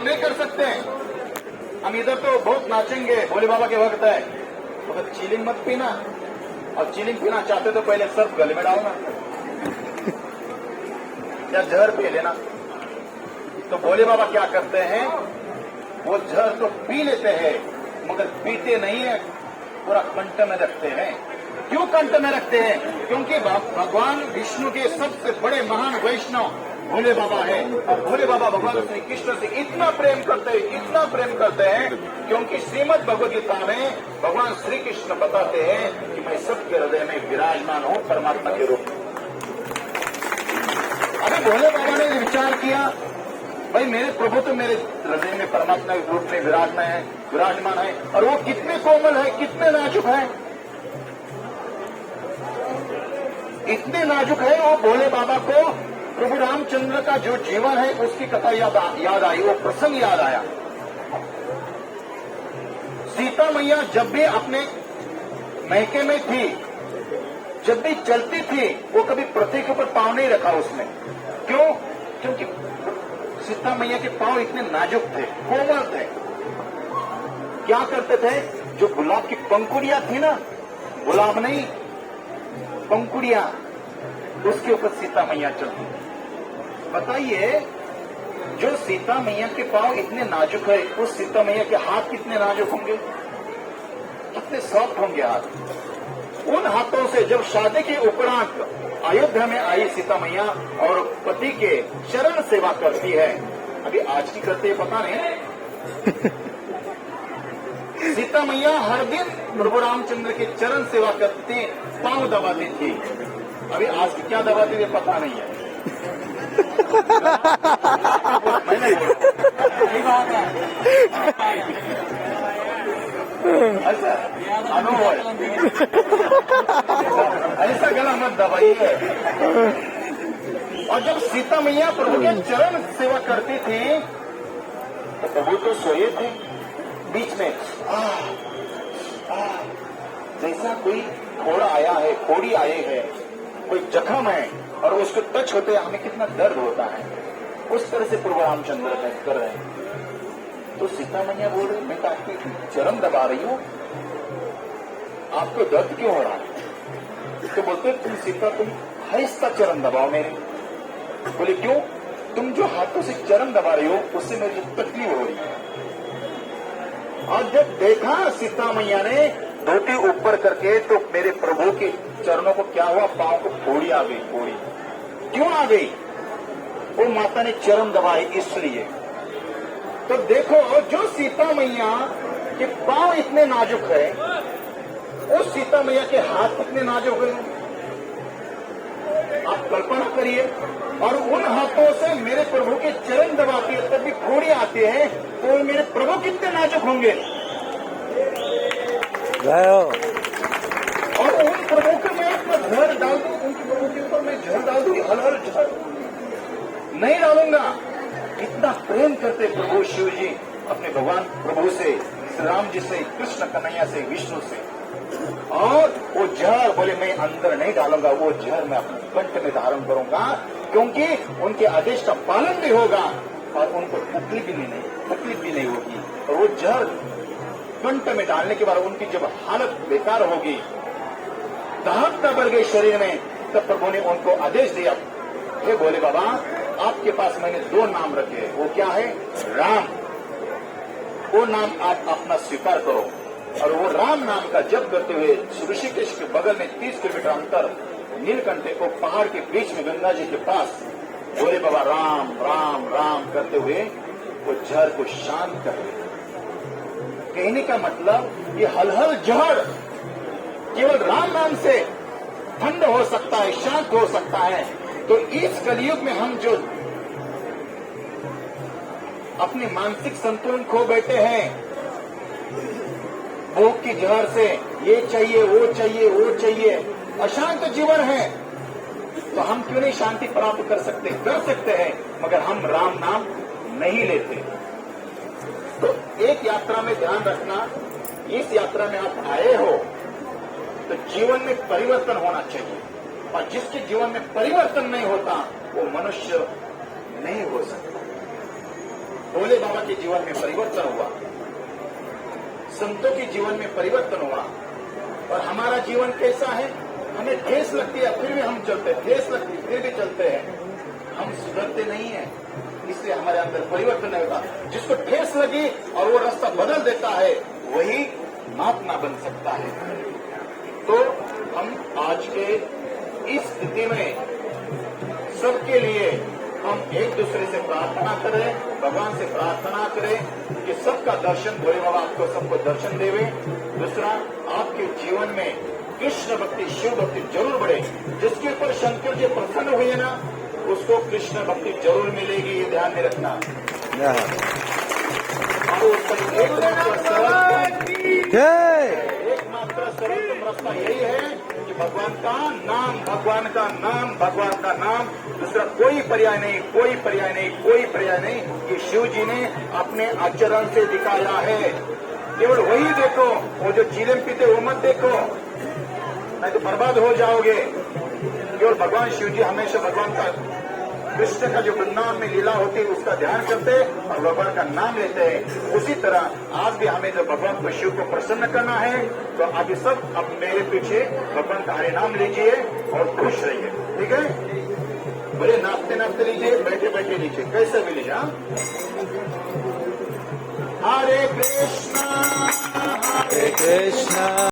हम नहीं कर सकते। हम इधर तो बहुत नाचेंगे, भोले बाबा के वक्त है, तो चीलिंग मत पीना, और चीलिंग पीना चाहते तो पहले सर्फ गले में डालना या जहर पी लेना। तो भोले बाबा क्या करते हैं, वो जहर तो पी लेते हैं मगर पीते नहीं है, पूरा कंठ में रखते हैं। क्यों कंठ में रखते हैं? क्योंकि भगवान विष्णु के सबसे बड़े महान वैष्णव भोले बाबा है, और भोले बाबा भगवान श्री कृष्ण से इतना प्रेम करते हैं, इतना प्रेम करते हैं, क्योंकि श्रीमद् भगवद गीता में भगवान श्री कृष्ण बताते हैं कि मैं सबके हृदय में विराजमान हूं परमात्मा के रूप में। अभी भोले बाबा ने विचार किया, भाई मेरे प्रभु तो मेरे हृदय में परमात्मा के रूप में विराजमान है, और वो कितने कोमल है, कितने नाजुक है, इतने नाजुक है। वो भोले बाबा को प्रभु रामचंद्र का जो जीवन है उसकी कथा याद आई, वो प्रसंग याद आया। सीता मैया जब भी अपने मैके में थी, जब भी चलती थी, वो कभी पृथ्वी के ऊपर पांव नहीं रखा उसने। क्यों? क्योंकि सीता मैया के पांव इतने नाजुक थे, कोमल थे। क्या करते थे, जो गुलाब की पंखुड़ियां थी ना, गुलाब नहीं पंखुड़ियां, उसके ऊपर सीता मैया चलती। बताइए, जो सीता मैया के पांव इतने नाजुक है, उस सीता मैया के हाथ कितने नाजुक होंगे, कितने सॉफ्ट होंगे हाथ। उन हाथों से जब शादी के उपरांत अयोध्या में आई सीता मैया और पति के चरण सेवा करती है, अभी आज की करते है पता नहीं। सीता मैया हर दिन प्रभु रामचंद्र के चरण सेवा करती, पांव दबाती थी। अभी आज की क्या दबाती थी पता नहीं है। अच्छा, अनुभव ऐसा गला मत दबाइए। और जब सीता मैया प्रभु के चरण सेवा करती थी, तो प्रभु तो सोए थे बीच में, जैसा कोई घोड़ा आया है, घोड़ी आए है, कोई जख्म है और उसको टच होते हमें कितना दर्द होता है, उस तरह से प्रभु रामचंद्र कर रहे हैं। तो सीता मैया बोल रही, मैं तो आपकी चरण दबा रही हूं, आपको दर्द क्यों हो रहा है? तो बोलते, तुम सीता, तुम आहिस्ता चरण दबाओ मेरे। बोले क्यों? तुम जो हाथों से चरण दबा रही हो उससे मुझे तकलीफ हो रही है। और जब देखा सीता मैया ने धोती ऊपर करके, तो मेरे प्रभु के चरणों को क्या हुआ, पांव को फोड़ी आ गई। फोड़ी क्यों आ गई? वो माता ने चरण दबाए इसलिए। तो देखो, जो सीता मैया के पांव इतने नाजुक है, उस सीता मैया के हाथ कितने नाजुक है, आप कल्पना करिए। और उन हाथों से मेरे प्रभु के चरण दबाती है, तब भी फोड़ी आती है, तो मेरे प्रभु कितने नाजुक होंगे। और उन प्रभु को मैं अपना जहर डाल दूं, उनके प्रभु के ऊपर मैं जहर डाल दूं, हल जहर नहीं डालूंगा। इतना प्रेम करते प्रभु शिव जी अपने भगवान प्रभु से, श्री राम जी से, कृष्ण कन्हैया से, विष्णु से। और वो जहर बोले मैं अंदर नहीं डालूंगा, वो जहर मैं अपने कंठ में धारण करूंगा, क्योंकि उनके आदेश का पालन भी होगा और उनको तकलीफ भी नहीं होगी। और वो जहर कंठ में डालने के बाद उनकी जब हालत बेकार होगी, दहकता बढ़ गई शरीर में, तब प्रभु ने उनको आदेश दिया, हे भोले बाबा, आपके पास मैंने 2 नाम रखे, वो क्या है? राम। वो नाम आप अपना स्वीकार करो। और वो राम नाम का जप करते हुए ऋषिकेश के बगल में 30 किलोमीटर अंतर नीलकंठे को पहाड़ के बीच में गंगा जी के पास भोले बाबा राम राम राम करते हुए वो जहर को शांत कर रहे। कहने का मतलब ये हलहल जहर केवल राम नाम से ठंड हो सकता है, शांत हो सकता है। तो इस कलयुग में हम जो अपने मानसिक संतुलन खो बैठे हैं, भूख की जहर से, ये चाहिए, वो चाहिए, वो चाहिए, अशांत जीवन है, तो हम क्यों नहीं शांति प्राप्त कर सकते हैं, मगर हम राम नाम नहीं लेते। तो एक यात्रा में ध्यान रखना, इस यात्रा में आप आए हो तो जीवन में परिवर्तन होना चाहिए, और जिसके जीवन में परिवर्तन नहीं होता वो मनुष्य नहीं हो सकता। भोले बाबा के जीवन में परिवर्तन हुआ, संतों के जीवन में परिवर्तन हुआ। और हमारा जीवन कैसा है? हमें ठेस लगती है फिर भी हम चलते, ठेस लगती है फिर भी चलते हैं, हम सुधरते नहीं है, इसलिए हमारे अंदर परिवर्तन नहीं होता। जिसको ठेस लगी और वो रास्ता बदल देता है वही महात्मा बन सकता है। तो हम आज के इस स्थिति में सबके लिए हम एक दूसरे से प्रार्थना करें, भगवान से प्रार्थना करें कि सबका दर्शन, भोले बाबा आपको सबको दर्शन देवे। दूसरा, आपके जीवन में कृष्ण भक्ति, शिव भक्ति जरूर बढ़े। जिसके ऊपर शंकर जी प्रसन्न हुए ना, उसको कृष्ण भक्ति जरूर मिलेगी, ये ध्यान में रखना। एकमात्र सर्वोत्तम रास्ता यही है कि भगवान का नाम, भगवान का नाम, भगवान का नाम, दूसरा कोई पर्याय नहीं, कोई पर्याय नहीं, कोई पर्याय नहीं। कि शिव जी ने अपने आचरण से दिखाया है, केवल वही देखो। वो जो चीलम पीते वो मत देखो, नहीं तो बर्बाद हो जाओगे। केवल भगवान शिव जी हमेशा भगवान का, कृष्ण का जो वृंदावन में लीला होती है उसका ध्यान करते और भगवान का नाम लेते हैं। उसी तरह आज भी हमें जब भगवान को, शिव को प्रसन्न करना है तो अभी सब अब मेरे पीछे भगवान का हरे नाम लीजिए और खुश रहिए, ठीक है? बोले नाचते नाचते लीजिए, बैठे बैठे लीजिए, कैसे भी लीजिए। हरे कृष्णा हरे कृष्णा